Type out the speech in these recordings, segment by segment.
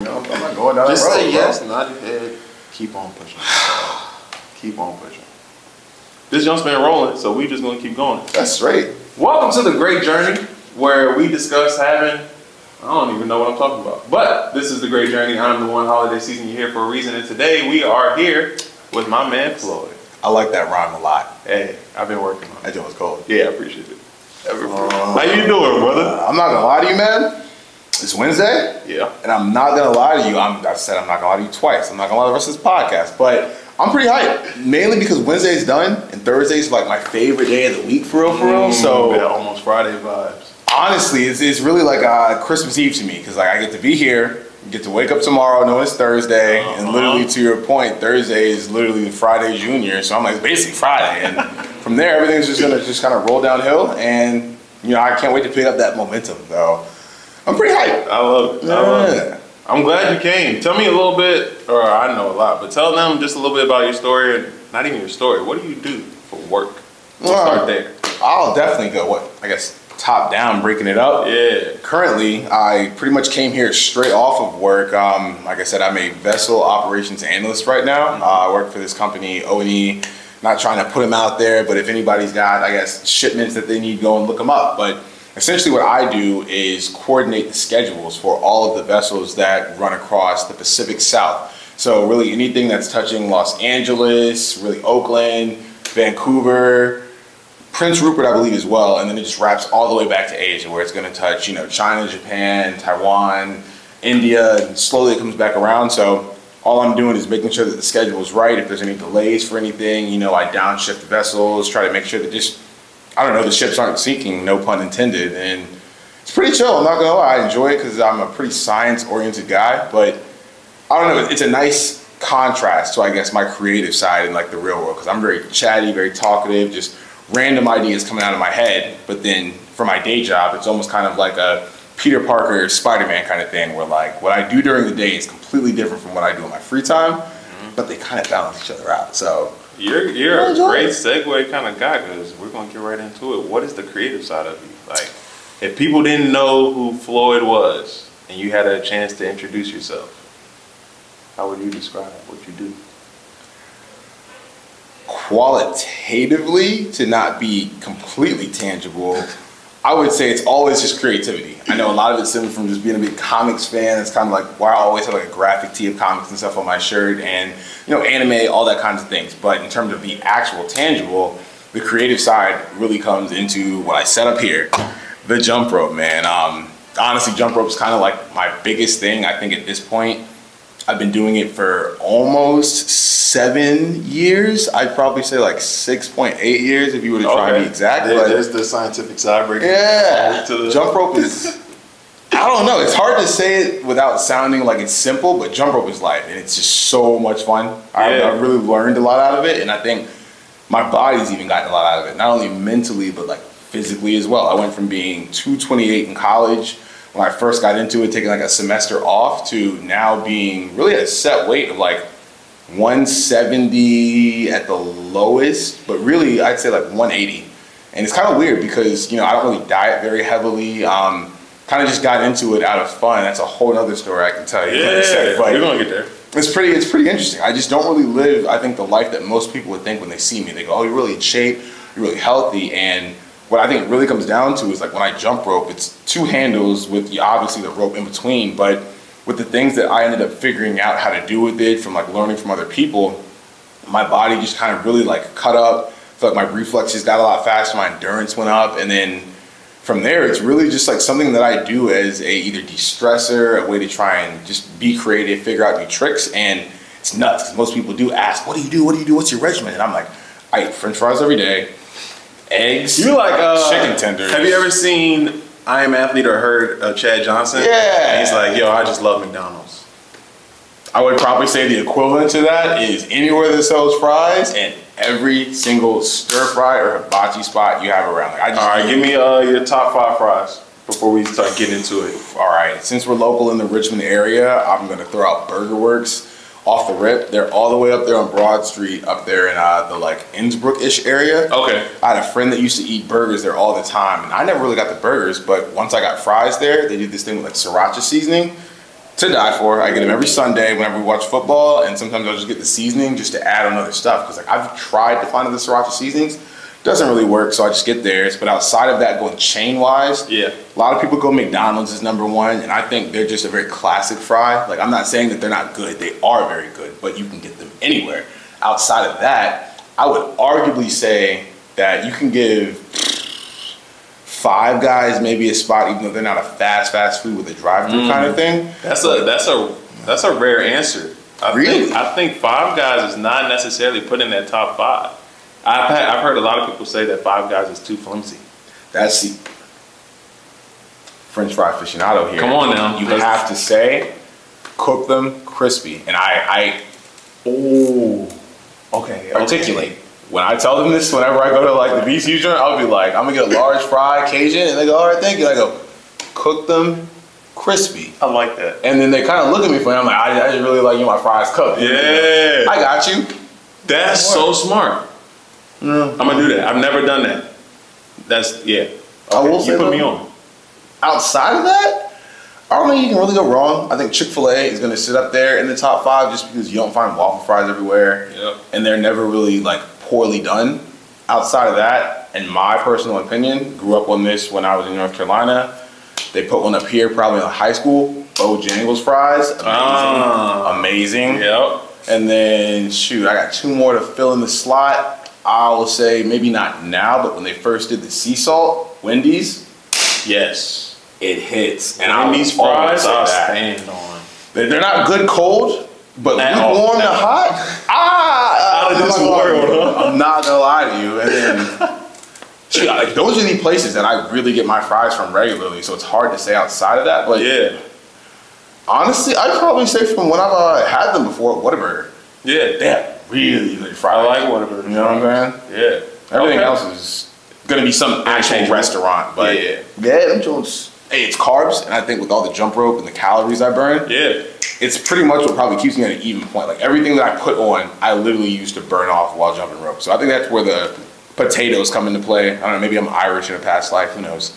I'm not going down Just that road, say yes, bro. nod your head, keep on pushing. Keep on pushing. This jump's been rolling, so we just gonna keep going. That's straight. Welcome to the Great Journey, where we discuss having, I don't even know what I'm talking about. But this is the Great Journey. I'm the one holiday season. You're here for a reason. And today we are here with my man, Floyd. I like that rhyme a lot. Hey, I've been working on it. That joke was cold. Yeah, I appreciate it. How you doing, brother? I'm not gonna lie to you, man. It's Wednesday. Yeah. And I'm not gonna lie to you. I said I'm not gonna lie to you twice. I'm not gonna lie to the rest of this podcast. But I'm pretty hyped. Mainly because Wednesday's done and Thursday's like my favorite day of the week for real. So yeah, almost Friday vibes. honestly, it's really like Christmas Eve to me because like I get to be here, get to wake up tomorrow, know it's Thursday, and literally to your point, Thursday is literally Friday Junior. So I'm like, it's basically Friday, and from there everything's just gonna kind of roll downhill, and you know I can't wait to pick up that momentum. So I'm pretty hyped. I love it. Yeah. I love it. I'm glad you came. Tell me a little bit, or I know a lot, but tell them just a little bit about your story, and not even your story. What do you do for work? We'll start there. I'll definitely go, top down, breaking it up. Yeah. Currently, I pretty much came here straight off of work. Like I said, I'm a vessel operations analyst right now. I work for this company, O&E. Not trying to put them out there, but if anybody's got, I guess, shipments that they need, go and look them up. But essentially what I do is coordinate the schedules for all of the vessels that run across the Pacific South. So really anything that's touching Los Angeles, really Oakland, Vancouver, Prince Rupert, I believe, as well, and then it just wraps all the way back to Asia, where it's going to touch, you know, China, Japan, Taiwan, India, and slowly it comes back around. So all I'm doing is making sure that the schedule is right. If there's any delays for anything, you know, I downshift vessels, try to make sure that just, I don't know, the ships aren't sinking, no pun intended, and it's pretty chill. I'm not gonna lie, I enjoy it because I'm a pretty science-oriented guy, but I don't know, it's a nice contrast to, I guess, my creative side in like the real world, because I'm very chatty, very talkative, just random ideas coming out of my head. But then for my day job, it's almost kind of like a Peter Parker, Spider-Man kind of thing, where like what I do during the day is completely different from what I do in my free time, but they kind of balance each other out. So You're a great segue kind of guy, because we're gonna get right into it. What is the creative side of you? Like, if people didn't know who Floyd was and you had a chance to introduce yourself, how would you describe what you do? qualitatively, to not be completely tangible, I would say it's always just creativity. I know a lot of it stems from just being a big comics fan. It's kind of like why I always have like a graphic tee of comics and stuff on my shirt, and you know, anime, all that kinds of things. But in terms of the actual tangible, the creative side really comes into what I set up here, the jump rope, man. Honestly, jump rope is kind of like my biggest thing. I think at this point, I've been doing it for almost 7 years. I'd probably say like 6.8 years if you were to try and be exact. There's the scientific side breaking. Yeah, jump rope is, I don't know, it's hard to say it without sounding like it's simple, but jump rope is life, and it's just so much fun. Yeah. I've really learned a lot out of it, and I think my body's even gotten a lot out of it, not only mentally, but like physically as well. I went from being 228 in college when I first got into it, taking like a semester off, to now being really at a set weight of like 170 at the lowest, but really I'd say like 180. And it's kind of weird because, you know, I don't really diet very heavily. Kind of just got into it out of fun. That's a whole other story I can tell you. Yeah, but we're gonna get there. It's pretty interesting. I just don't really live, I think, the life that most people would think when they see me. They go, oh, you're really in shape, you're really healthy. And what I think it really comes down to is like when I jump rope, it's two handles with obviously the rope in between, but with the things that I ended up figuring out how to do with it from like learning from other people, my body just kind of really like cut up. I feel like my reflexes got a lot faster, my endurance went up, and then from there, it's really just like something that I do as a either de-stressor, a way to try and just be creative, figure out new tricks. And it's nuts because most people do ask, what do you do? What do you do? What's your regimen? And I'm like, I eat French fries every day, eggs, You like chicken tenders. Have you ever seen I Am Athlete or heard of Chad Johnson? Yeah. And he's like, yo, I just love McDonald's. I would probably say the equivalent to that is anywhere that sells fries and every single stir fry or hibachi spot you have around. Like, I just All right, give me your top 5 fries before we start getting into it. All right, since we're local in the Richmond area, I'm gonna throw out Burger Works off the rip. They're all the way up there on Broad Street, up there in the like Innsbrook-ish area. Okay. I had a friend that used to eat burgers there all the time, and I never really got the burgers, but once I got fries there, they did this thing with like sriracha seasoning. To die for. I get them every Sunday whenever we watch football, and sometimes I'll just get the seasoning just to add on other stuff. Because like I've tried to find other sriracha seasonings, doesn't really work, so I just get theirs. But outside of that, going chain wise, yeah, a lot of people go McDonald's is #1, and I think they're just a very classic fry. Like I'm not saying that they're not good; they are very good, but you can get them anywhere. Outside of that, I would arguably say that you can give Five Guys maybe a spot, even though they're not a fast food with a drive-through kind of thing. That's a rare answer. I think Five Guys is not necessarily put in that top 5. I've heard a lot of people say that Five Guys is too flimsy. That's the French fry aficionado here. Come on now. You have to say, cook them crispy. And articulate. When I tell them this, whenever I go to like the BC joint, I'll be like, I'm gonna get a large fry Cajun, and they go, all right, thank you. And I go, cook them crispy. I like that. And then they kind of look at me funny. I'm like, I just really like you, my fries cooked. Yeah. I got you. That's so smart. I'm gonna do that. I've never done that. That's, yeah. Okay. I will say, you put me on. Outside of that, I don't think you can really go wrong. I think Chick-fil-A is going to sit up there in the top 5 just because you don't find waffle fries everywhere. Yep. And they're never really like poorly done. Outside of that, in my personal opinion, grew up on this when I was in North Carolina. They put one up here probably in high school. Bojangles fries. Amazing. Yep. And then, shoot, I got 2 more to fill in the slot. I will say maybe not now, but when they first did the sea salt, Wendy's. Yes. It hits. And Wendy's fries, I'll stand on. They're not good cold, but lukewarm to hot. I'm not gonna lie to you. And then, shoot, like, those are the places that I really get my fries from regularly. So it's hard to say outside of that. But yeah, honestly, I'd probably say from when I've had them before, Whataburger. Yeah, they have really good fries. I like Whataburger. You know what I'm saying? Yeah. Everything else is gonna be some actual restaurant, but yeah, them joints. Hey, it's carbs, and I think with all the jump rope and the calories I burn, yeah, it's pretty much what probably keeps me at an even point. Like everything that I put on, I literally used to burn off while jumping rope. So I think that's where the potatoes come into play. I don't know, maybe I'm Irish in a past life, who knows?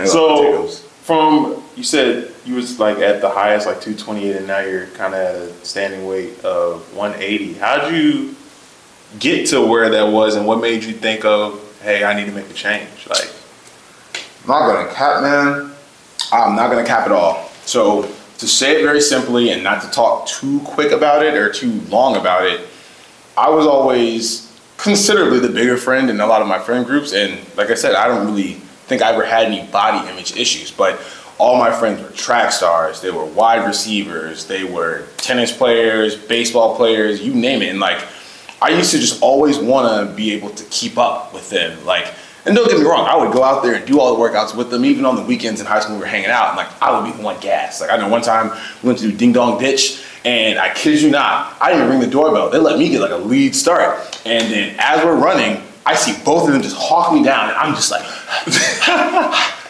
So from, you said you was like at the highest, like 228, and now you're kind of at a standing weight of 180. How'd you get to where that was, and what made you think of, hey, I need to make a change? Like, I'm not gonna cap, man. I'm not gonna cap at all. So to say it very simply and not to talk too quick about it or too long about it, I was always considerably the bigger friend in a lot of my friend groups. And like I said, I don't really think I ever had any body image issues, but all my friends were track stars. They were wide receivers. They were tennis players, baseball players, you name it. And like, I used to just always want to be able to keep up with them. Like, and don't get me wrong, I would go out there and do all the workouts with them, even on the weekends in high school we were hanging out, and like I would be the one gas. Like I know one time we went to do Ding Dong Ditch, and I kid you not, I didn't even ring the doorbell. They let me get like a lead start. And then as we're running, I see both of them just hawk me down, and I'm just like,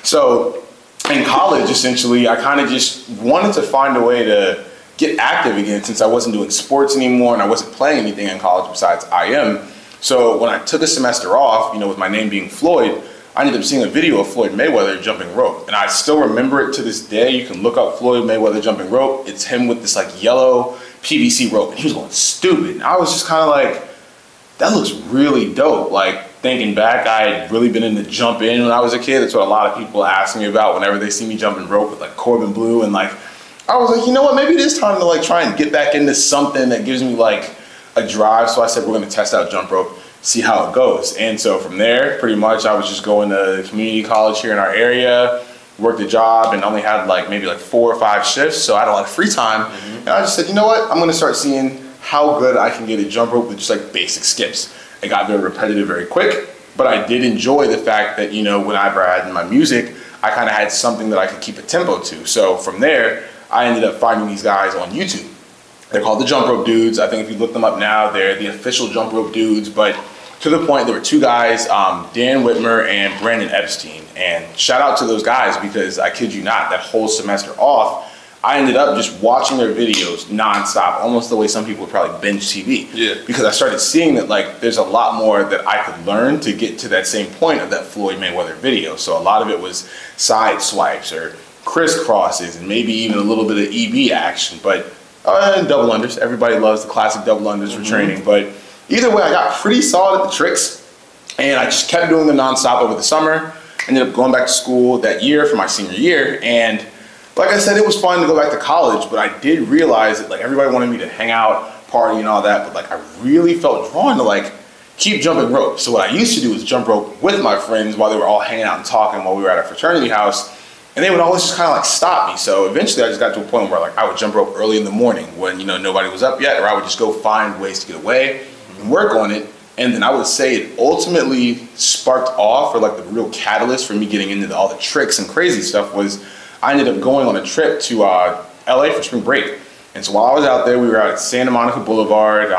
so in college, essentially, I kind of just wanted to find a way to get active again since I wasn't doing sports anymore and I wasn't playing anything in college besides IM. So when I took a semester off, you know, with my name being Floyd, I ended up seeing a video of Floyd Mayweather jumping rope. And I still remember it to this day. You can look up Floyd Mayweather jumping rope. It's him with this like yellow PVC rope. And he was going stupid. And I was just kind of like, that looks really dope. Like thinking back, I had really been into jump in when I was a kid. That's what a lot of people ask me about whenever they see me jumping rope with like Corbin Blue. And like, I was like, you know what, maybe it is time to like try and get back into something that gives me like a drive. So I said, we're gonna test out jump rope, see how it goes. And so from there, pretty much I was just going to community college here in our area, worked a job and only had like maybe like 4 or 5 shifts. So I had a lot of free time. And I just said, you know what, I'm gonna start seeing how good I can get a jump rope with just like basic skips. It got very repetitive very quick, but I did enjoy the fact that, you know, whenever I had my music, I kind of had something that I could keep a tempo to. So from there, I ended up finding these guys on YouTube. They're called the Jump Rope Dudes. I think if you look them up now, they're the official Jump Rope Dudes. But to the point, there were 2 guys, Dan Whitmer and Brandon Epstein. And shout out to those guys because I kid you not, that whole semester off, I ended up just watching their videos nonstop, almost the way some people would probably binge TV. Yeah. Because I started seeing that like there's a lot more that I could learn to get to that same point of that Floyd Mayweather video. So a lot of it was side swipes or crisscrosses and maybe even a little bit of EB action, but and double unders. Everybody loves the classic double unders for training, but either way, I got pretty solid at the tricks, and I just kept doing them nonstop over the summer. Ended up going back to school that year for my senior year, and like I said, it was fun to go back to college, but I did realize that like everybody wanted me to hang out, party and all that, but like I really felt drawn to like keep jumping rope. So what I used to do was jump rope with my friends while they were all hanging out and talking while we were at our fraternity house. And they would always just kind of like stop me. So eventually I just got to a point where like I would jump rope early in the morning when, you know, nobody was up yet, or I would just go find ways to get away and work on it. And then I would say it ultimately sparked off, or like the real catalyst for me getting into all the tricks and crazy stuff was I ended up going on a trip to LA for spring break. And so while I was out there, we were out at Santa Monica Boulevard,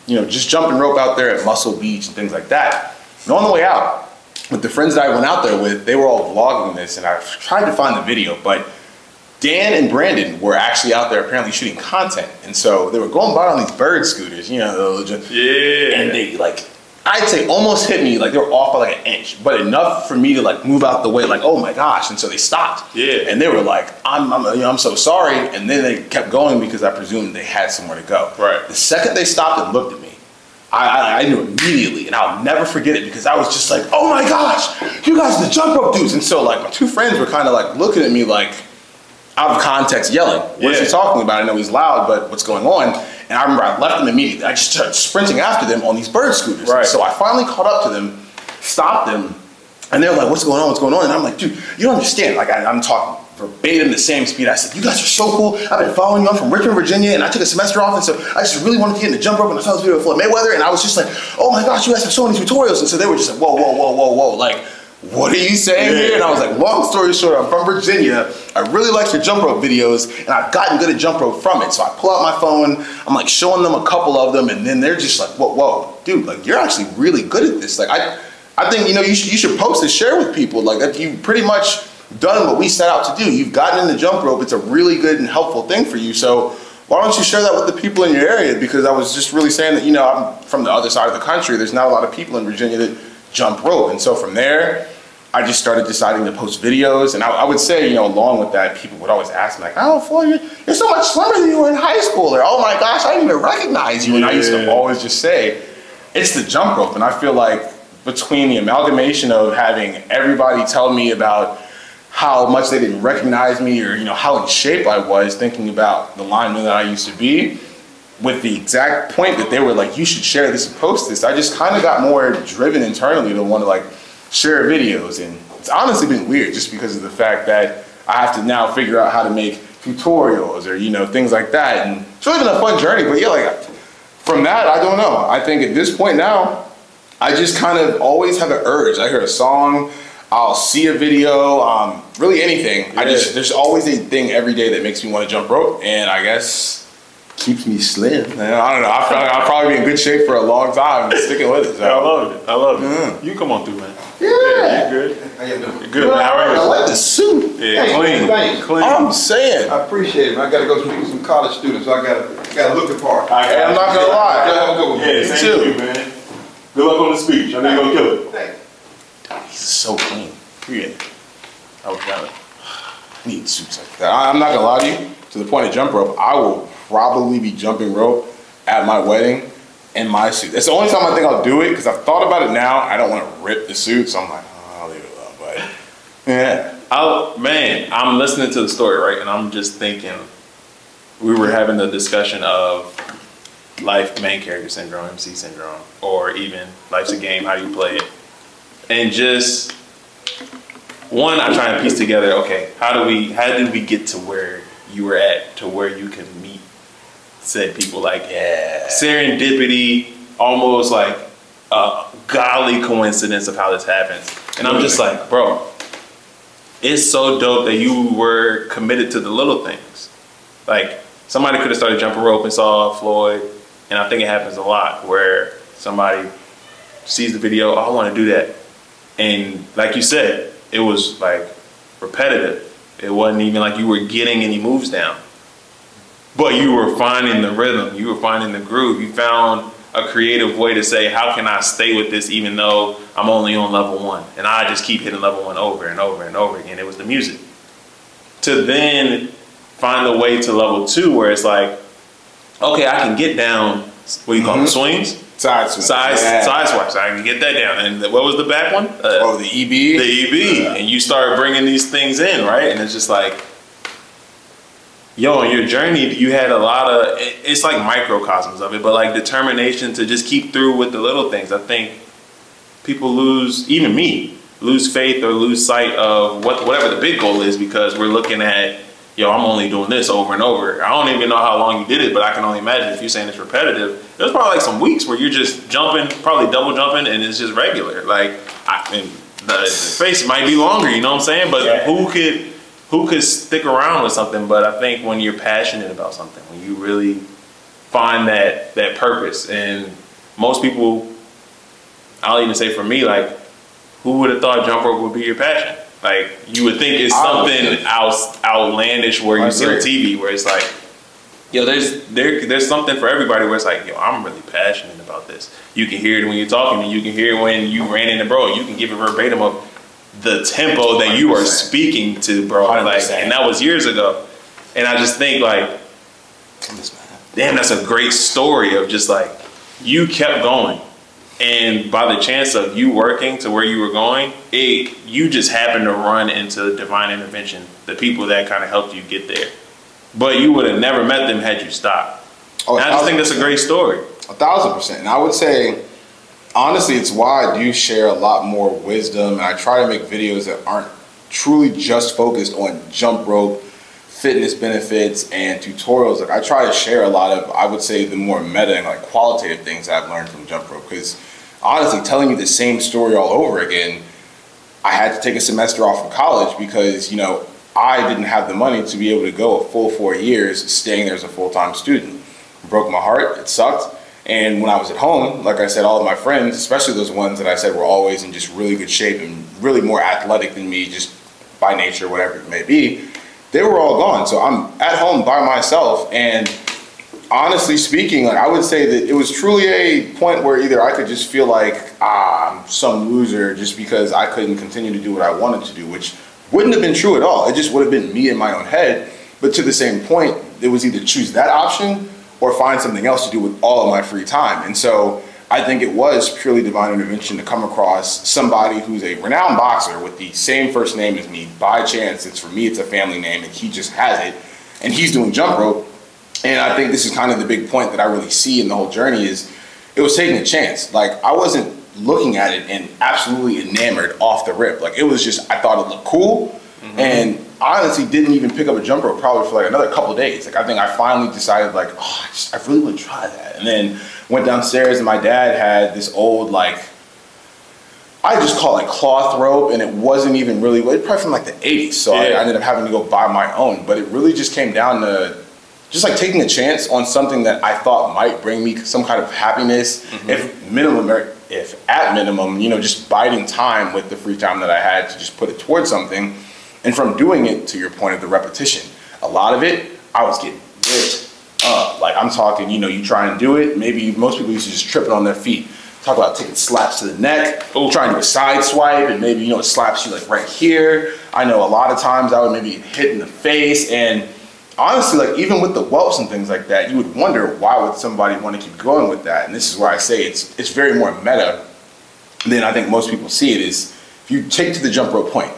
you know, just jumping rope out there at Muscle Beach and things like that. And on the way out, with the friends that I went out there with, they were all vlogging this, and I tried to find the video, but Dan and Brandon were actually out there apparently shooting content. And so they were going by on these bird scooters, you know, yeah. And they like, I'd say almost hit me, like they were off by like an inch, but enough for me to like move out the way, like, oh my gosh. And so they stopped. Yeah. And they were like, I'm so sorry. And then they kept going because I presumed they had somewhere to go. Right. The second they stopped and looked at me, I knew immediately, and I'll never forget it because I was just like, oh my gosh, you guys are the jump rope dudes. And so like my two friends were kind of like looking at me like out of context yelling, what is he talking about? I know he's loud, but what's going on? And I remember I left them immediately. I just started sprinting after them on these bird scooters. Right. So I finally caught up to them, stopped them, and they were like, what's going on, what's going on? And I'm like, dude, you don't understand. Like I'm talking verbatim the same speed. I said, you guys are so cool. I've been following you. I'm from Richmond, Virginia, and I took a semester off, and so I just really wanted to get into jump rope, and I saw this video of Floyd Mayweather, and I was just like, oh my gosh, you guys have so many tutorials. And so they were just like, whoa, whoa, whoa, whoa, whoa. Like, what are you saying here? And I was like, long story short, I'm from Virginia. I really like your jump rope videos, and I've gotten good at jump rope from it. So I pull out my phone, I'm like showing them a couple of them, and then they're just like, whoa, whoa, dude, like you're actually really good at this. Like I think, you know, you should post and share with people. Like that you pretty much done what we set out to do. You've gotten into jump rope. It's a really good and helpful thing for you. So why don't you share that with the people in your area? Because I was just really saying that, you know, I'm from the other side of the country. There's not a lot of people in Virginia that jump rope. And so from there, I just started deciding to post videos. And I would say, you know, along with that, people would always ask me like, oh, Floyd, you're so much slimmer than you were in high school. Or, oh my gosh, I didn't even recognize you. And I used to always just say, it's the jump rope. And I feel like between the amalgamation of having everybody tell me about how much they didn't recognize me, or, you know, how in shape I was, thinking about the lineman that I used to be, with the exact point that they were like, you should share this and post this, I just kind of got more driven internally to want to like share videos. And it's honestly been weird just because of the fact that I have to now figure out how to make tutorials or, you know, things like that. And it's really been a fun journey, but yeah, like from that, I don't know. I think at this point now, I just kind of always have an urge. I hear a song, I'll see a video, really anything. Yeah. There's always a thing every day that makes me want to jump rope, and I guess keeps me slim. And I don't know, I feel like I'll probably be in good shape for a long time sticking with it. So. I love it, I love it. You come on through, man. Yeah. You're good. How you doing? You're good, man. How are you? I like the suit. Yeah, Hey, clean. I'm saying. I appreciate it, man. I gotta go speak with some college students, so I gotta look the part. Hey, I'm not gonna lie. Have a good one. Yeah, same to you, man. Good luck on the speech. I know you're gonna kill it. Thanks. He's so clean. Yeah. I would have it. I need suits like that. I'm not gonna lie to you. To the point of jump rope, I will probably be jumping rope at my wedding in my suit. It's the only time I think I'll do it because I've thought about it now. I don't want to rip the suit, so I'm like, oh, I'll leave it alone. But yeah. Man, I'm listening to the story, right? And I'm just thinking, we were having the discussion of life main character syndrome, MC syndrome, or even life's a game, how do you play it? And just one, I try and piece together, okay, how did we get to where you were at, to where you can meet said people? Like, serendipity, almost like a golly coincidence of how this happens. And I'm just like, bro, it's so dope that you were committed to the little things. Like, somebody could have started jumping rope and saw Floyd, and I think it happens a lot where somebody sees the video, oh, I want to do that. And like you said, it was like repetitive. It wasn't even like you were getting any moves down. But you were finding the rhythm. You were finding the groove. You found a creative way to say, how can I stay with this even though I'm only on level 1? And I just keep hitting level 1 over and over and over again. It was the music. to then find a way to level 2 where it's like, okay, I can get down, what do you call them, swings? Side swings. Side swipes. I can get that down. And what was the back one? The EB. The EB. And you start bringing these things in, right? And it's just like, yo, on your journey, you had a lot of, it's like microcosms of it, but like determination to just keep through with the little things. I think people lose, even me, lose faith or lose sight of whatever the big goal is because we're looking at, yo, I'm only doing this over and over. I don't even know how long you did it, but I can only imagine if you're saying it's repetitive. There's probably like some weeks where you're just jumping, probably double jumping, and it's just regular. Like, and the face might be longer, you know what I'm saying? But yeah. Who could stick around with something? But I think when you're passionate about something, when you really find that purpose, and most people, I'll even say for me, like, who would have thought jump rope would be your passion? Like, you would think it's something outlandish where you see on TV, where it's like, yo, there's something for everybody where it's like, yo, I'm really passionate about this. You can hear it when you're talking, and you can hear it when you ran into bro. You can give it verbatim of the tempo that you are speaking to, bro. Like, and that was years ago. And I just think, like, damn, that's a great story of just like, you kept going. And by the chance of you working to where you were going, you just happened to run into divine intervention, the people that kind of helped you get there. But you would have never met them had you stopped. Oh, and I just think that's a great story. 1,000%. And I would say, honestly, it's why I do share a lot more wisdom, and I try to make videos that aren't truly just focused on jump rope, fitness benefits, and tutorials. Like, I try to share a lot of, I would say, the more meta and like qualitative things I've learned from jump rope. Because honestly, telling you the same story all over again, I had to take a semester off from college because, you know, I didn't have the money to be able to go a full 4 years staying there as a full-time student. It broke my heart. It sucked. And when I was at home, like I said, all of my friends, especially those ones that I said were always in just really good shape and really more athletic than me, just by nature, whatever it may be, they were all gone. So I'm at home by myself, and honestly speaking, like, I would say that it was truly a point where either I could just feel like, I'm some loser just because I couldn't continue to do what I wanted to do, which wouldn't have been true at all. It just would have been me in my own head. But to the same point, it was either choose that option or find something else to do with all of my free time. And so I think it was purely divine intervention to come across somebody who's a renowned boxer with the same first name as me. By chance, for me, it's a family name, and he just has it. And he's doing jump rope. And I think this is kind of the big point that I really see in the whole journey is it was taking a chance. Like, I wasn't looking at it and absolutely enamored off the rip. Like, it was just, I thought it looked cool. And I honestly didn't even pick up a jump rope probably for like another couple of days. Like, I think I finally decided, like, oh, I really would try that. And then went downstairs, and my dad had this old, like, I just call it like cloth rope, and it wasn't even really, probably from like the 80s. So yeah. I ended up having to go buy my own. But it really just came down to just like taking a chance on something that I thought might bring me some kind of happiness, if at minimum, you know, just biding time with the free time that I had to just put it towards something. And from doing it, to your point of the repetition, a lot of it, I was getting ripped up. Like, I'm talking, you know, you try and do it, maybe most people used to just trip it on their feet. Talk about taking slaps to the neck, trying to do a side swipe, and maybe, you know, it slaps you like right here. I know a lot of times I would maybe get hit in the face, and honestly, like, even with the whelps and things like that, you would wonder why would somebody want to keep going with that. And this is where I say it's very more meta than I think most people see it is. If you take to the jump rope point,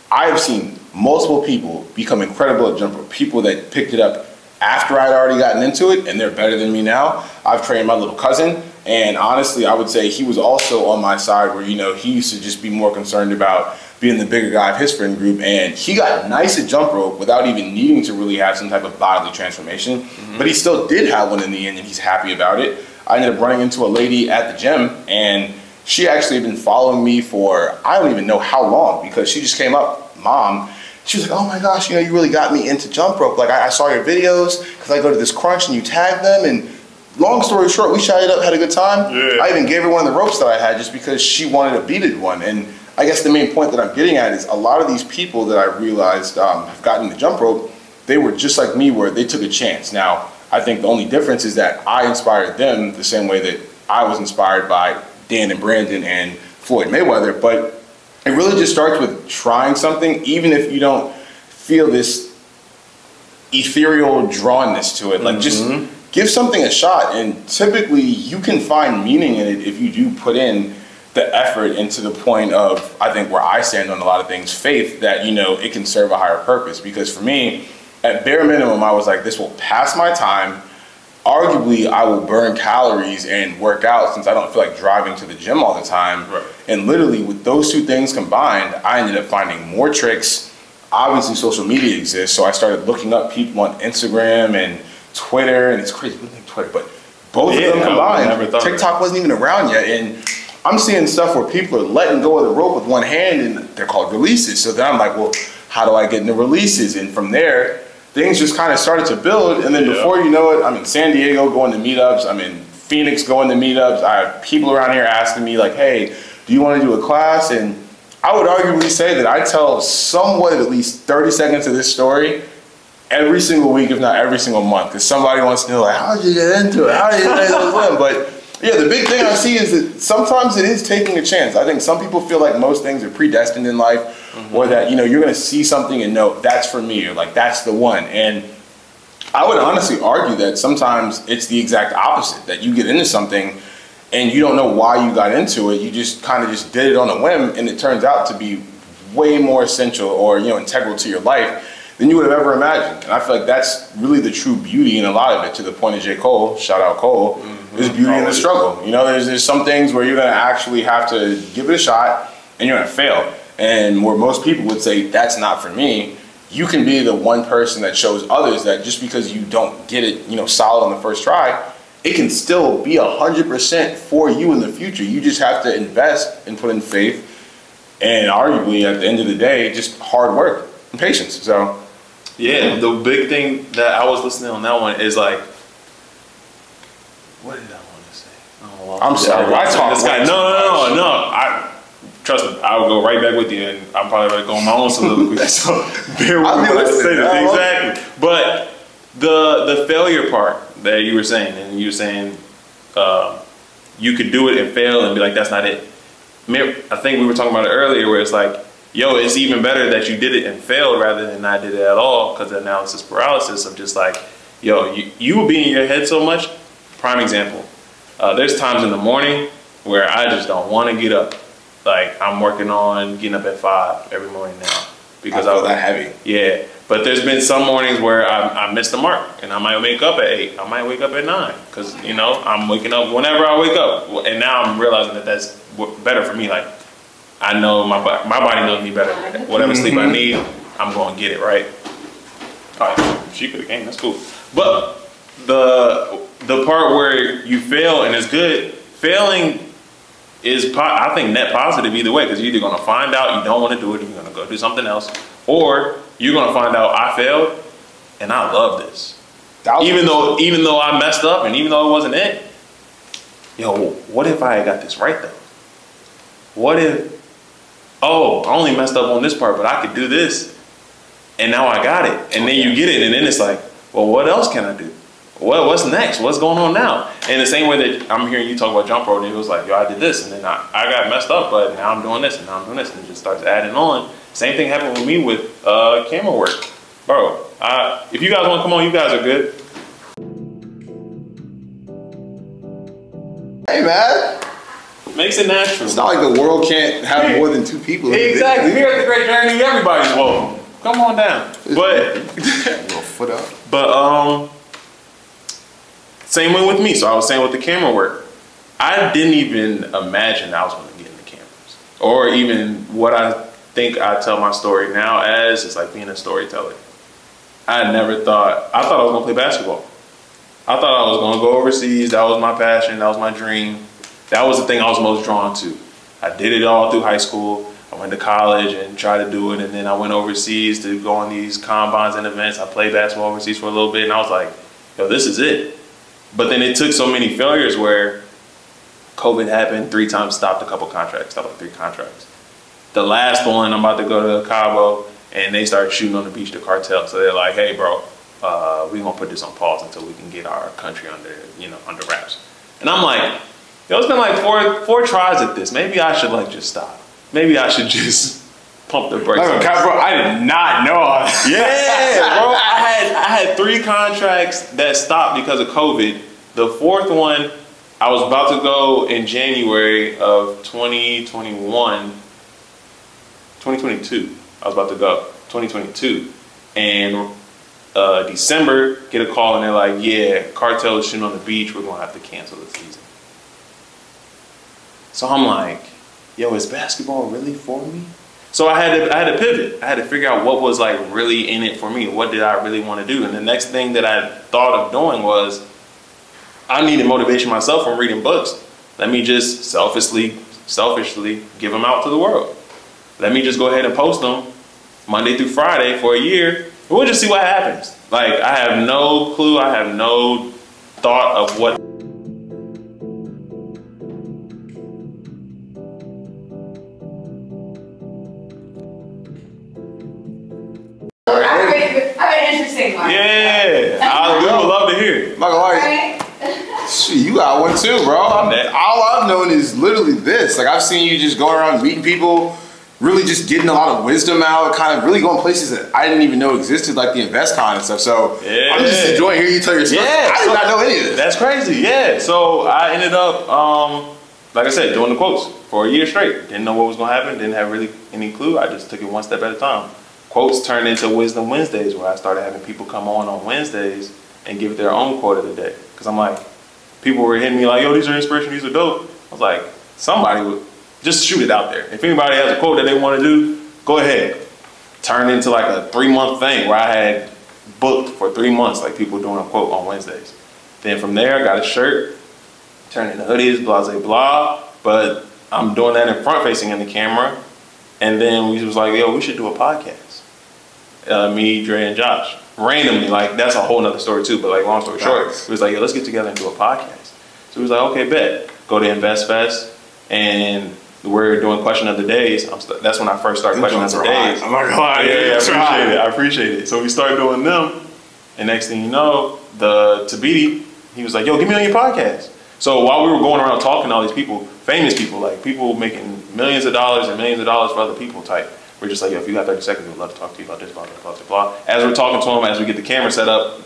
I have seen multiple people become incredible at jump rope. People that picked it up after I'd already gotten into it, and they're better than me now. I've trained my little cousin, and honestly, I would say he was also on my side where, you know, he used to just be more concerned about being the bigger guy of his friend group, and he got nice at jump rope without even needing to really have some type of bodily transformation, but he still did have one in the end, and he's happy about it. I ended up running into a lady at the gym, and she actually had been following me for, I don't even know how long, because she just came up, Mom, she was like, oh my gosh, you know, you really got me into jump rope. Like, I saw your videos, because I go to this crunch and you tag them, and long story short, we shot it up, had a good time. Yeah. I even gave her one of the ropes that I had just because she wanted a beaded one. And I guess the main point that I'm getting at is a lot of these people that I realized have gotten the jump rope, they were just like me where they took a chance. Now, I think the only difference is that I inspired them the same way that I was inspired by Dan and Brandon and Floyd Mayweather, but it really just starts with trying something, even if you don't feel this ethereal drawnness to it. Like just give something a shot, and typically you can find meaning in it if you do put in the effort into the point of, I think where I stand on a lot of things, faith that, you know, it can serve a higher purpose. Because for me, at bare minimum, I was like, this will pass my time. Arguably, I will burn calories and work out since I don't feel like driving to the gym all the time. Right. And literally with those two things combined, I ended up finding more tricks. Obviously, social media exists, so I started looking up people on Instagram and Twitter, and it's crazy, we think Twitter, but both of them combined, TikTok wasn't even around yet, and I'm seeing stuff where people are letting go of the rope with one hand, and they're called releases. So then I'm like, well, how do I get into releases? And from there, things just kind of started to build, and then before you know it, I'm in San Diego going to meetups, I'm in Phoenix going to meetups, I have people around here asking me like, hey, do you want to do a class? And I would arguably say that I tell somewhat at least 30 seconds of this story every single week, if not every single month, because somebody wants to know, like, how did you get into it? How did you get into it? But yeah, the big thing I see is that sometimes it is taking a chance. I think some people feel like most things are predestined in life, or that, you know, you're going to see something and know that's for me, or like that's the one. And I would honestly argue that sometimes it's the exact opposite, that you get into something and you don't know why you got into it. You just kind of just did it on a whim, and it turns out to be way more essential or, you know, integral to your life than you would have ever imagined. And I feel like that's really the true beauty in a lot of it, to the point of J. Cole, shout out Cole, is beauty in the struggle. You know, there's some things where you're gonna actually have to give it a shot and you're gonna fail. And where most people would say, that's not for me, you can be the one person that shows others that just because you don't get it, you know, solid on the first try, it can still be 100% for you in the future. You just have to invest and put in faith, and arguably at the end of the day, just hard work and patience. So yeah, the big thing that I was listening on that one is like, what did I want to say? Oh, I'm sorry, I talk this guy. No. Trust me, I will go right back with you, and I'm probably going to go on my own soliloquy. So bear with me when I say this. Exactly. But the failure part that you were saying, and you were saying you could do it and fail and be like, that's not it. I think we were talking about it earlier, where it's like, yo, it's even better that you did it and failed rather than not did it at all, because the analysis paralysis of just like, yo, you will be in your head so much. Prime example, there's times in the morning where I just don't want to get up. Like, I'm working on getting up at 5 every morning now. Because I feel that heavy. Yeah, but there's been some mornings where I missed the mark, and I might wake up at 8. I might wake up at 9, because, you know, I'm waking up whenever I wake up. And now I'm realizing that that's better for me. Like, I know my body knows me better. Whatever sleep I need, I'm going to get it, right? All right, she could have came, that's cool. But the part where you fail and it's good, failing is, I think, net positive either way, because you're either going to find out you don't want to do it and you're going to go do something else, or you're going to find out I failed and I love this. Even though I messed up and even though it wasn't it, yo, what if I got this right though? What if, oh, I only messed up on this part, but I could do this, and now I got it. And then you get it, and then it's like, well, what else can I do? What's next? What's going on now? And the same way that I'm hearing you talk about jump rope, and it was like, yo, I did this, and then I got messed up, but now I'm doing this, and now I'm doing this, and it just starts adding on. Same thing happened with me with camera work. Bro, if you guys want to come on, you guys are good. Hey, man. Makes it natural. It's not like the world can't have more than 2 people. Exactly. Here at the Great Journey, everybody's welcome. Come on down. But, a little foot up. But, same way with me. So I was saying with the camera work, I didn't even imagine I was going to get into cameras, or even what I think I tell my story now as. It's like being a storyteller. I never thought, I thought I was going to play basketball. I thought I was going to go overseas. That was my passion. That was my dream. That was the thing I was most drawn to. I did it all through high school. I went to college and tried to do it, and then I went overseas to go on these combines and events. I played basketball overseas for a little bit, and I was like, yo, this is it. But then it took so many failures where COVID happened, 3 times, stopped a couple contracts, stopped like 3 contracts. The last one, I'm about to go to Cabo, and they started shooting on the beach, the cartel. So they're like, hey, bro, we're going to put this on pause until we can get our country under wraps. And I'm like, yo, it's been like four tries at this. Maybe I should like just stop. Maybe I should just pump the brakes. Bro, I did not know all that. Yeah, bro. I had 3 contracts that stopped because of COVID. The 4th one, I was about to go in January of 2022. I was about to go 2022, and December get a call and they're like, "Yeah, Cartel is shooting on the beach. We're gonna have to cancel the season." So I'm like, "Yo, is basketball really for me?" So I had to pivot. I had to figure out what was like really in it for me. What did I really want to do? And the next thing that I thought of doing was, I needed motivation myself from reading books. Let me just selfishly give them out to the world. Let me just go ahead and post them Monday through Friday for a year, and we'll just see what happens. Like, I have no clue. I have no thought of what. I have an interesting one. Yeah, we would love to hear it. I'm not gonna lie. Shit, you got one too, bro. All I've known is literally this. Like, I've seen you just going around meeting people, really just getting a lot of wisdom out, kind of really going places that I didn't even know existed, like the InvestCon and stuff. So yeah. I'm just enjoying hearing you tell your story. Yeah, I did not know any of this. That's crazy. Yeah. So I ended up, like I said, doing the quotes for a year straight. Didn't know what was gonna happen. Didn't have really any clue. I just took it one step at a time. Quotes turned into Wisdom Wednesdays, where I started having people come on Wednesdays and give their own quote of the day. Because I'm like, people were hitting me like, "Yo, these are inspiration, these are dope." I was like, somebody would just shoot it out there. If anybody has a quote that they want to do, go ahead. Turned into like a 3-month thing where I had booked for 3 months, like people doing a quote on Wednesdays. Then from there, I got a shirt, turned into hoodies, blah, blah, blah. But I'm doing that in front facing in the camera. And then we was like, "Yo, we should do a podcast." Me, Dre, and Josh. Randomly, like, that's a whole nother story too, but like, long story short, it was like, "Yo, let's get together and do a podcast." So we was like, "Okay, bet." Go to Invest Fest, and we're doing question of the days. That's when I first started question of the days. I'm not gonna lie. Yeah, I appreciate it. So we started doing them, and next thing you know, the Tabiti, he was like, "Yo, get me on your podcast." So while we were going around talking to all these people, famous people, like people making millions of dollars and millions of dollars for other people type, we're just like, "Yo, if you got 30 seconds, we'd love to talk to you about this, blah, blah, blah, blah." As we're talking to them, as we get the camera set up,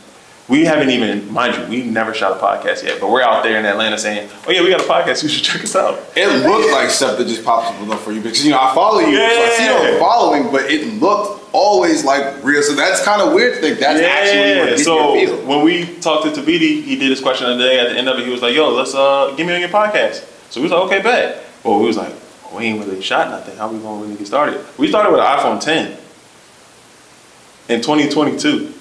we haven't even, mind you, we've never shot a podcast yet, but we're out there in Atlanta saying, "Oh yeah, we got a podcast, you should check us out." It looked like stuff that just pops up for you because, you know, I follow you, so I see your following, but it looked always like real. So that's kind of weird to think that's actually what gets your feel. When we talked to Tabiti, he did his question of the day. At the end of it, he was like, "Yo, let's get me on your podcast." So we was like, "Okay, bet." Well, we was like, "We ain't really shot nothing. How we gonna really get started?" We started with an iPhone 10 in 2022.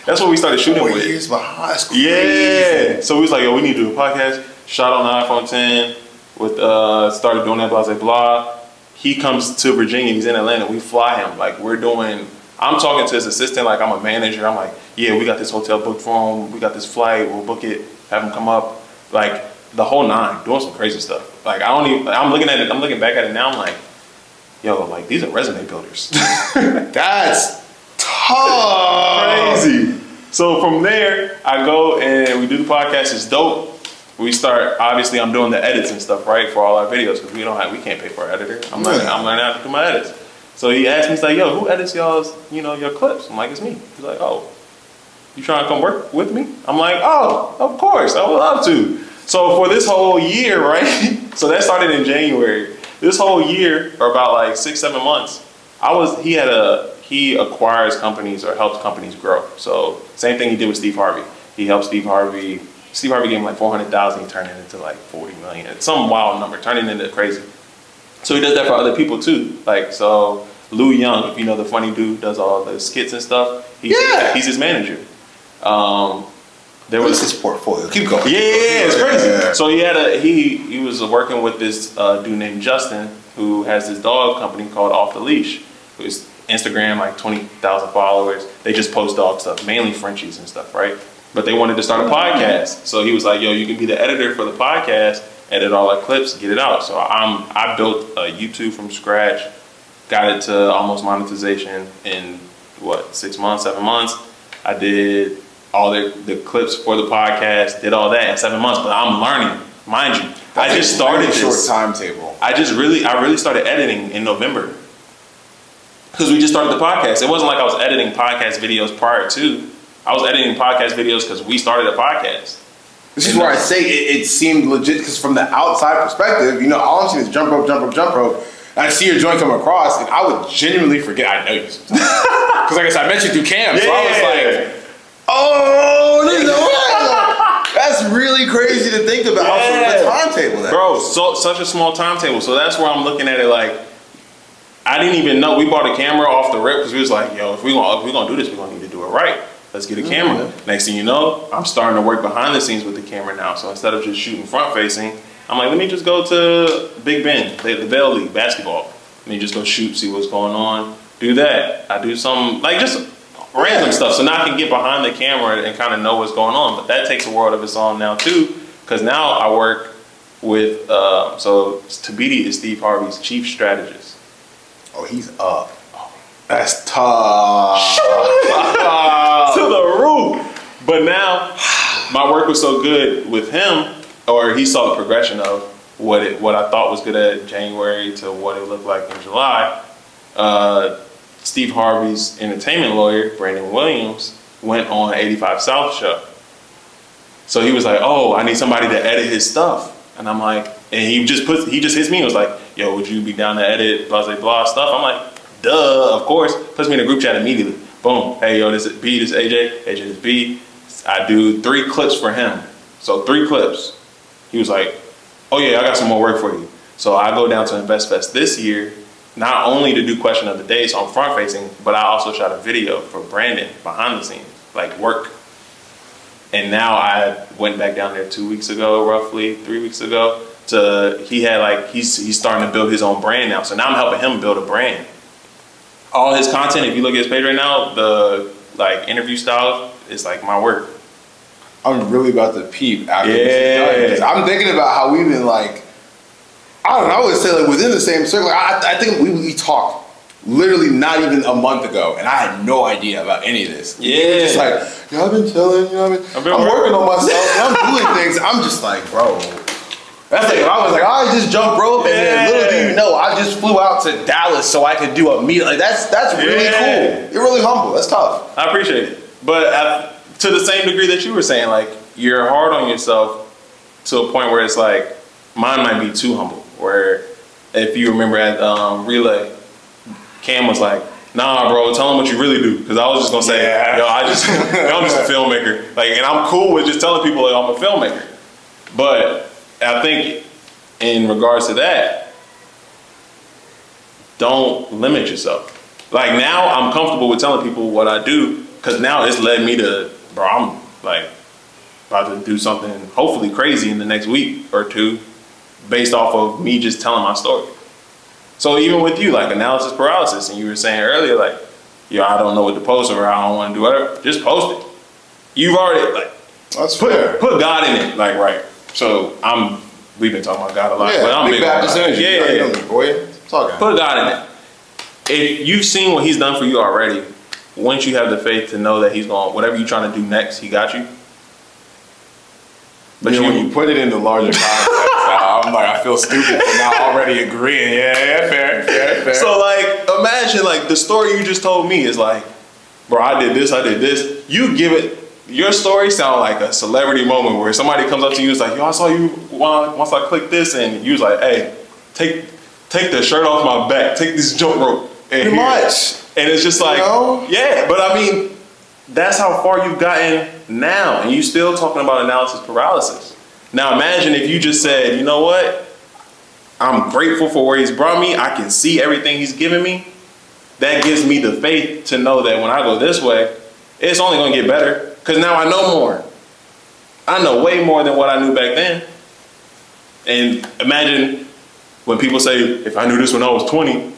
That's what we started shooting with. 4 years behind. That's crazy. Yeah. So we was like, "Yo, we need to do a podcast." Shot on the iPhone 10. With started doing that, blah, blah, blah. He comes to Virginia. He's in Atlanta. We fly him. Like, I'm talking to his assistant like I'm a manager. I'm like, "Yeah, we got this hotel booked for him. We got this flight. We'll book it. Have him come up." Like, the whole 9, doing some crazy stuff. Like, I'm looking at it. I'm looking back at it now. I'm like, "Yo, like, these are resume builders." That's tough. Crazy. So from there, I go and we do the podcast. It's dope. We start, obviously I'm doing the edits and stuff, right, for all our videos, because we can't pay for an editor. I'm learning how to do my edits. So he asked me, he's like, "Yo, who edits y'all's, your clips?" I'm like, "It's me." He's like, "Oh, you trying to come work with me?" I'm like, "Oh, of course, I would love to." So for this whole year, right, so that started in January. This whole year, or about like 6-7 months, he acquires companies or helps companies grow. So same thing he did with Steve Harvey. He helped Steve Harvey gave him like 400,000, he turned it into like 40 million. It's some wild number, turning it into crazy. So he does that for other people too. Like, so Lou Young, if you know the funny dude, does all the skits and stuff. He's his manager. There was his portfolio. Keep going. Yeah, it's crazy. Yeah. So he was working with this dude named Justin, who has this dog company called Off the Leash. Who's Instagram, like 20,000 followers. They just post dog stuff, mainly Frenchies and stuff, right? But they wanted to start a podcast. So he was like, "Yo, you can be the editor for the podcast, edit all our clips, get it out." So I built a YouTube from scratch, got it to almost monetization in 6 months, 7 months. I did all the clips for the podcast, did all that in 7 months, but I'm learning, mind you. I just started this short timetable. I really started editing in November. because we just started the podcast. It wasn't like I was editing podcast videos prior to. I was editing podcast videos because we started a podcast. This is where I say it seemed legit, because from the outside perspective, you know, all I'm seeing is jump rope, jump rope, jump rope. And I see your joint come across, and I would genuinely forget I know you sometimes. Because I guess I met you through Cam, so I was like, oh, this is that's really crazy to think about. Yeah. The timetable there. Bro, such a small timetable. So that's where I'm looking at it like, I didn't even know. We bought a camera off the rip because we was like, yo, if we're gonna do this, we're gonna need to do it right. Let's get a camera. Next thing you know, I'm starting to work behind the scenes with the camera now. So instead of just shooting front facing, I'm like, let me just go to Big Ben, the Bell League basketball. Let me just go shoot, see what's going on. Do that. I do some, like, just random stuff. So now I can get behind the camera and kind of know what's going on. But that takes a world of its own now too, because now I work with, so Tabiti is Steve Harvey's chief strategist. Oh, he's up. That's tough. To the roof. But now my work was so good with him, or he saw the progression of what I thought was good at January to what it looked like in July. Steve Harvey's entertainment lawyer, Brandon Williams, went on 85 South show. So he was like, oh, I need somebody to edit his stuff. And I'm like, and he just hits me and was like, yo, would you be down to edit blah, blah, blah stuff? I'm like, duh, of course. Puts me in a group chat immediately. Boom. Hey, yo, this is B, this is AJ, AJ is B. I do 3 clips for him. So 3 clips. He was like, oh yeah, I got some more work for you. So I go down to Invest Fest this year, not only to do question of the day, so I'm front facing, but I also shot a video for Brandon behind the scenes, like work. And now I went back down there 2 weeks ago, roughly 3 weeks ago, he's starting to build his own brand now. So now I'm helping him build a brand. All his content, if you look at his page right now, the like interview style is like my work. I'm really about to peep after this. I'm thinking about how we've been like, I don't know, I would say like within the same circle. I think we talked literally not even a month ago, and I had no idea about any of this. Yeah. Just like, I've been chilling, you know what I mean? I'm working on myself, and I'm doing things. I'm just like, bro. That's like, I was like, I just jumped rope, and then little do you know, I just flew out to Dallas so I could do a meet. Like that's really cool. You're really humble. That's tough. I appreciate it. But to the same degree that you were saying, like, you're hard on yourself to a point where it's like, mine might be too humble. Where if you remember at Relay, Cam was like, nah, bro, tell them what you really do. Because I was just going to say, yo, I'm just a filmmaker. Like, and I'm cool with just telling people like, I'm a filmmaker. But I think in regards to that, don't limit yourself. Like now I'm comfortable with telling people what I do, because now it's led me to, bro, I'm like about to do something hopefully crazy in the next week or two based off of me just telling my story. So even with you, like analysis paralysis, and you were saying earlier, like, yo, I don't know what to post or I don't want to do whatever, just post it. You've already, like, put God in it, like, right. So we've been talking about God a lot, but I'm big on God. Yeah. Put God in it. If you've seen what he's done for you already, once you have the faith to know that he's going, whatever you're trying to do next, he got you. But when you put it in the larger context, I'm like, I feel stupid for not already agreeing. Yeah, fair. So like, imagine like the story you just told me is like, bro, I did this. You give it, your story sound like a celebrity moment where somebody comes up to you and is like, yo, I saw you once I clicked this, and you was like, hey, take the shirt off my back, take this jump rope. Pretty much. And it's just like, yeah, but I mean, that's how far you've gotten now, and you still talking about analysis paralysis. Now imagine if you just said, you know what? I'm grateful for where he's brought me. I can see everything he's given me. That gives me the faith to know that when I go this way, it's only gonna get better, because now I know more. I know way more than what I knew back then. And imagine when people say, if I knew this when I was 20,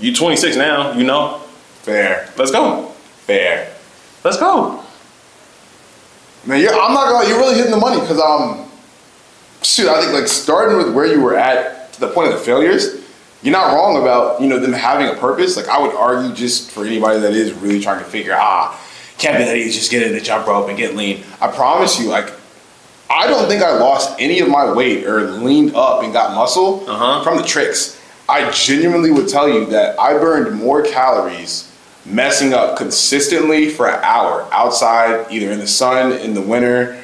you 26 now, you know? Fair. Let's go. Fair. Let's go. Man, I'm not gonna, you're really hitting the money, because shoot, I think like starting with where you were at to the point of the failures, you're not wrong about, you know, them having a purpose. Like I would argue, just for anybody that is really trying to figure, can't be that easy, just get in the jump rope and get lean. I promise you, like, I don't think I lost any of my weight or leaned up and got muscle from the tricks. I genuinely would tell you that I burned more calories messing up consistently for an hour outside, either in the sun, in the winter,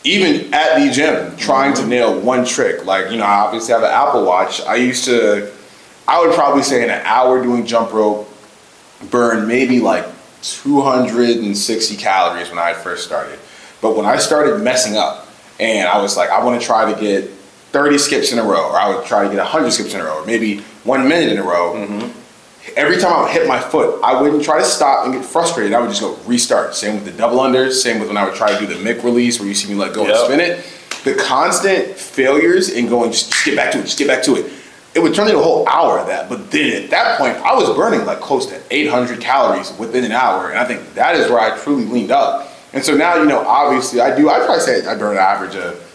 even at the gym, trying to nail one trick. Like, you know, I obviously have an Apple Watch. I would probably say in an hour doing jump rope, burn maybe like 260 calories when I first started. But when I started messing up and I was like, I want to try to get 30 skips in a row, or I would try to get 100 skips in a row, or maybe 1 minute in a row, every time I would hit my foot, I wouldn't try to stop and get frustrated. I would just go restart. Same with the double unders. Same with when I would try to do the mic release where you see me let go and spin it. The constant failures and going, just get back to it, just get back to it. It would turn into a whole hour of that. But then at that point, I was burning like close to 800 calories within an hour. And I think that is where I truly leaned up. And so now, you know, obviously I'd probably say I burn an average of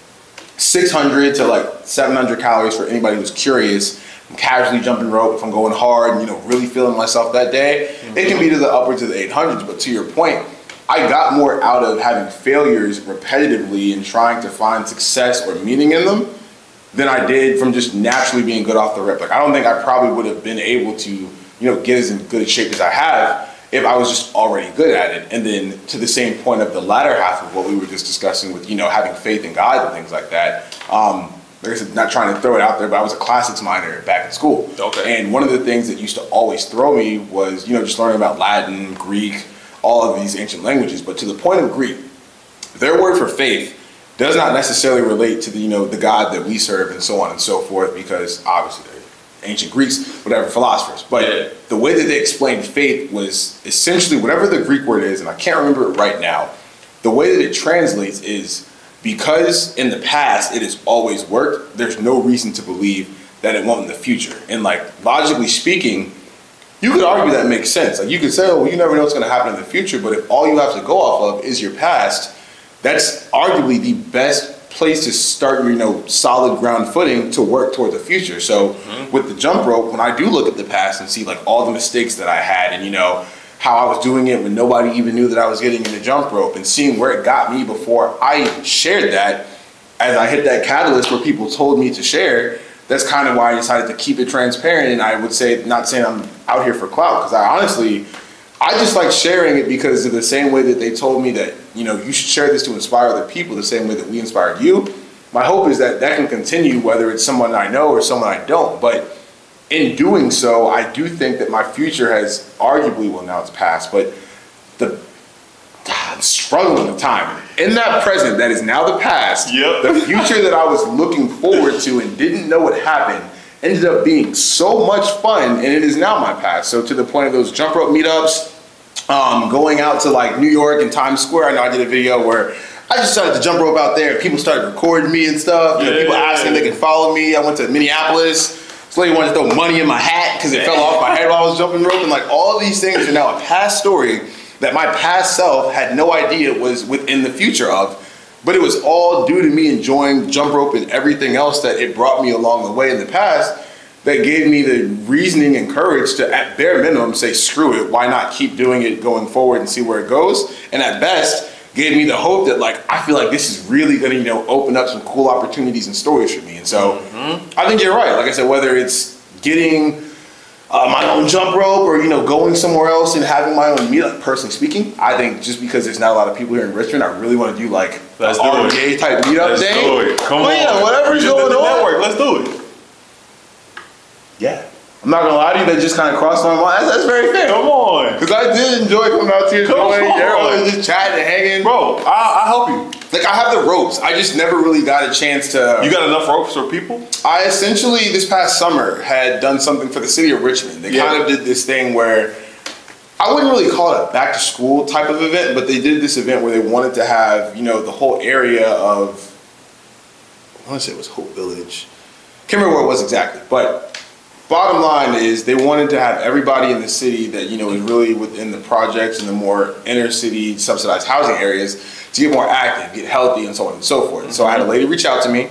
600 to like 700 calories for anybody who's curious. I'm casually jumping rope if I'm going hard and, you know, really feeling myself that day. It can be to the upwards of the 800s, but to your point, I got more out of having failures repetitively and trying to find success or meaning in them than I did from just naturally being good off the rip. Like, I don't think I probably would have been able to, you know, get as in good a shape as I have if I was just already good at it. And then to the same point of the latter half of what we were just discussing with, you know, having faith in God and things like that. Like I said, not trying to throw it out there, but I was a classics minor back in school. Okay. And one of the things that used to always throw me was, you know, just learning about Latin, Greek, all of these ancient languages. But to the point of Greek, their word for faith does not necessarily relate to the, you know, the God that we serve and so on and so forth, because obviously they're ancient Greeks, whatever, philosophers. But the way that they explained faith was essentially whatever the Greek word is, and I can't remember it right now, the way that it translates is, because in the past it has always worked, there's no reason to believe that it won't in the future. And like, logically speaking, you could argue that makes sense. Like, you could say, oh, well, you never know what's gonna happen in the future, but if all you have to go off of is your past, that's arguably the best place to start your, you know, solid ground footing to work toward the future. So with the jump rope, when I do look at the past and see like all the mistakes that I had and, you know, how I was doing it when nobody even knew that I was getting in the jump rope, and seeing where it got me before I even shared that, as I hit that catalyst where people told me to share, that's kind of why I decided to keep it transparent. And I would say, not saying I'm out here for clout, because I just like sharing it because of the same way that they told me that, you know, you should share this to inspire other people, the same way that we inspired you. My hope is that that can continue, whether it's someone I know or someone I don't. But in doing so, I do think that my future has arguably, well, now it's past, but the struggle in the time. In that present that is now the past, the future that I was looking forward to and didn't know what happened ended up being so much fun, and it is now my past. So to the point of those jump rope meetups, going out to like New York and Times Square, I know I did a video where I just started to jump rope out there. People started recording me and stuff. You know, people asking if they can follow me. I went to Minneapolis. This lady wanted to throw money in my hat because it fell off my head while I was jumping rope. And like, all of these things are now a past story that my past self had no idea was within the future of. But it was all due to me enjoying jump rope and everything else that it brought me along the way in the past that gave me the reasoning and courage to, at bare minimum, say, screw it, why not keep doing it going forward and see where it goes? And at best, gave me the hope that, like, I feel like this is really gonna, you know, open up some cool opportunities and stories for me. And so I think you're right. Like I said, whether it's getting my own jump rope or, you know, going somewhere else and having my own meetup, personally speaking, I think just because there's not a lot of people here in Richmond, I really want to do like an RGA type meetup day. Let's do it. Come on. Yeah, whatever's going on. Let's do it. Yeah. I'm not gonna lie to you, that just kind of crossed my mind. That's very fair. Come on. Because I did enjoy coming out here, everyone just chatting and hanging. Bro, I'll help you. Like, I have the ropes. I just never really got a chance to. You got enough ropes for people? I essentially, this past summer, had done something for the city of Richmond. They kind of did this thing where, I wouldn't really call it a back to school type of event, but they did this event where they wanted to have, you know, the whole area of, I want to say it was Hope Village. Can't remember where it was exactly, but bottom line is they wanted to have everybody in the city that, you know, is really within the projects and the more inner city subsidized housing areas to get more active, get healthy, and so on and so forth. So I had a lady reach out to me,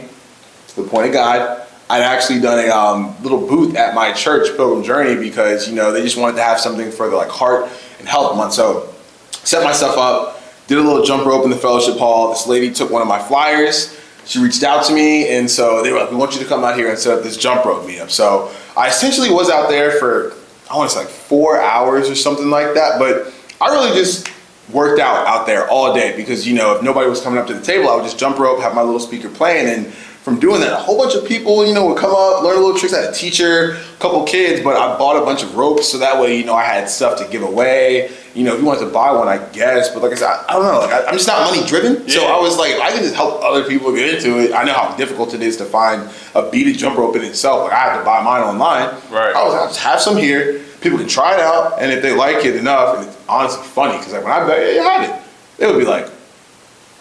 to the point of God. I'd actually done a little booth at my church, Pilgrim Journey, because, you know, they just wanted to have something for the like heart and health month. So set myself up, did a little jump rope in the fellowship hall. This lady took one of my flyers. She reached out to me, and so they were like, we want you to come out here and set up this jump rope meetup. So I essentially was out there for, I want to say like 4 hours or something like that, but I really just worked out there all day because, you know, if nobody was coming up to the table, I would just jump rope, have my little speaker playing, and from doing that, a whole bunch of people, you know, would come up, learn little tricks. I had a teacher, a couple kids, but I bought a bunch of ropes so that way, you know, I had stuff to give away. You know, if you wanted to buy one, I guess. But like I said, I don't know. Like I'm just not money driven. Yeah. So I was like, I can just help other people get into it. I know how difficult it is to find a beaded jump rope in itself. Like I had to buy mine online. Right. I'll just have some here. People can try it out, and if they like it enough, and it's honestly funny because like when I bet you had it, they would be like,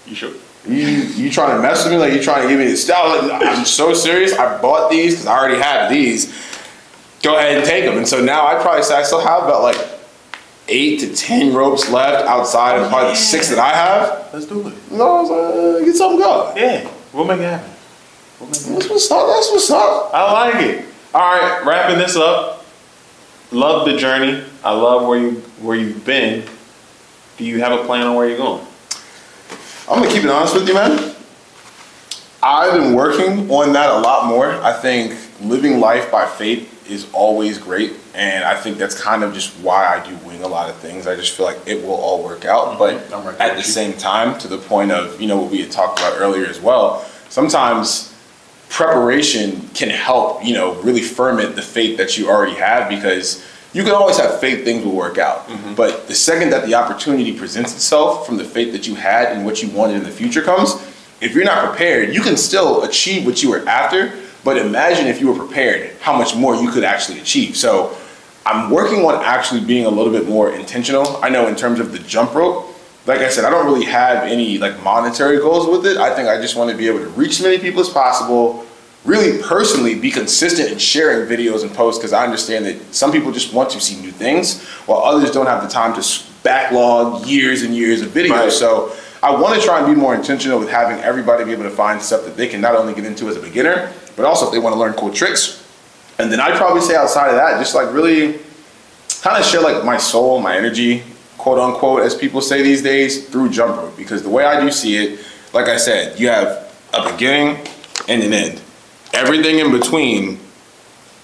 "You sure? You trying to mess with me? Like you trying to give me the style? Like, I'm so serious. I bought these because I already have these. Go ahead and take them." And so now I still have about like 8 to 10 ropes left outside of probably the 6 that I have. Let's do it. You know, I was like, get something going. Yeah, we'll make it happen. That's what's up. That's what's up. I like it. All right, wrapping this up. Love the journey. I love where you've been. Do you have a plan on where you're going? I'm gonna keep it honest with you, man. I've been working on that a lot more. I think living life by faith is always great, and I think that's kind of just why I do wing a lot of things. I just feel like it will all work out, but at the same time, to the point of, you know, what we had talked about earlier as well, sometimes preparation can help, you know, really ferment the faith that you already have, because you can always have faith things will work out. But the second that the opportunity presents itself from the faith that you had and what you wanted in the future comes, if you're not prepared, you can still achieve what you were after, but imagine if you were prepared, how much more you could actually achieve. So I'm working on actually being a little bit more intentional. I know in terms of the jump rope, like I said, I don't really have any like monetary goals with it. I think I just want to be able to reach as many people as possible, really personally be consistent in sharing videos and posts, because I understand that some people just want to see new things while others don't have the time to backlog years and years of videos. Right. So I want to try and be more intentional with having everybody be able to find stuff that they can not only get into as a beginner, but also if they want to learn cool tricks. And then I'd probably say outside of that, just like really kind of share like my soul, my energy, quote unquote, as people say these days, through jump rope. Because the way I do see it, like I said, you have a beginning and an end. Everything in between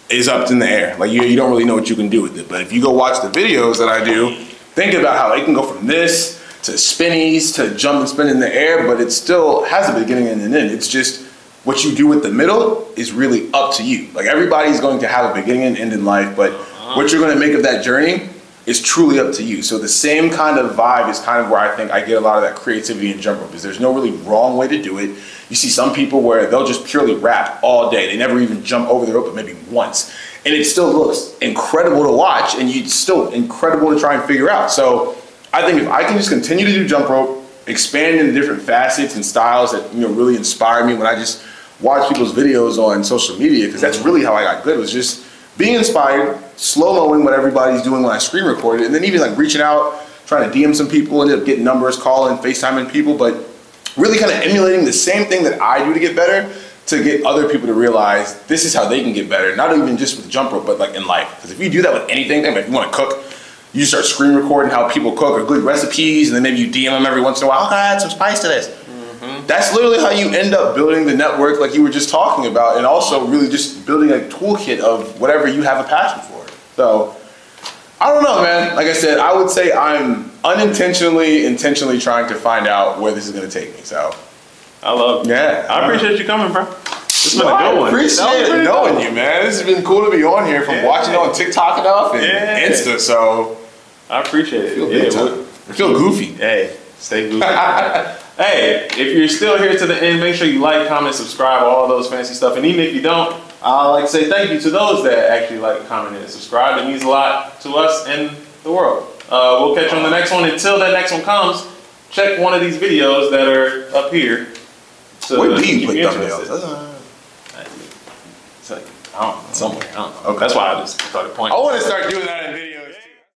is up in the air. Like you don't really know what you can do with it. But if you go watch the videos that I do, think about how it can go from this to spinnies to jump and spin in the air, but it still has a beginning and an end. It's just what you do with the middle is really up to you. Like everybody's going to have a beginning and end in life, but what you're going to make of that journey is truly up to you. So the same kind of vibe is kind of where I think I get a lot of that creativity in jump rope, because there's no really wrong way to do it. You see some people where they'll just purely rap all day. They never even jump over the rope, but maybe once. And it still looks incredible to watch, and it's still incredible to try and figure out. So I think if I can just continue to do jump rope, expand into different facets and styles that, you know, really inspire me when I just watch people's videos on social media, because that's really how I got good, was just being inspired, slow-moing what everybody's doing when I screen recorded, and then even like reaching out, trying to DM some people, ended up getting numbers, calling, FaceTiming people, but really kind of emulating the same thing that I do to get better, to get other people to realize this is how they can get better, not even just with jump rope, but like in life. Because if you do that with anything, if you want to cook, you start screen recording how people cook or good recipes, and then maybe you DM them every once in a while, "I'll add some spice to this." That's literally how you end up building the network like you were just talking about, and also really just building a toolkit of whatever you have a passion for. So I don't know, man. Like I said, I would say I'm intentionally trying to find out where this is going to take me. So I love it. Yeah. I appreciate you coming, bro. This has been a good one. I appreciate knowing you, man. This has been cool to be on here from watching on TikTok enough and Insta. So I appreciate it. I feel goofy. Hey, stay goofy. Hey, if you're still here to the end, make sure you like, comment, subscribe, all those fancy stuff. And even if you don't, I'd like to say thank you to those that actually like, comment, and subscribe. It means a lot to us and the world. We'll catch you on the next one. Until that next one comes, check one of these videos that are up here. Where do you put thumbnails? It's like, I don't know, somewhere. I don't know. Okay. That's why I just started pointing. I want to start doing that in videos.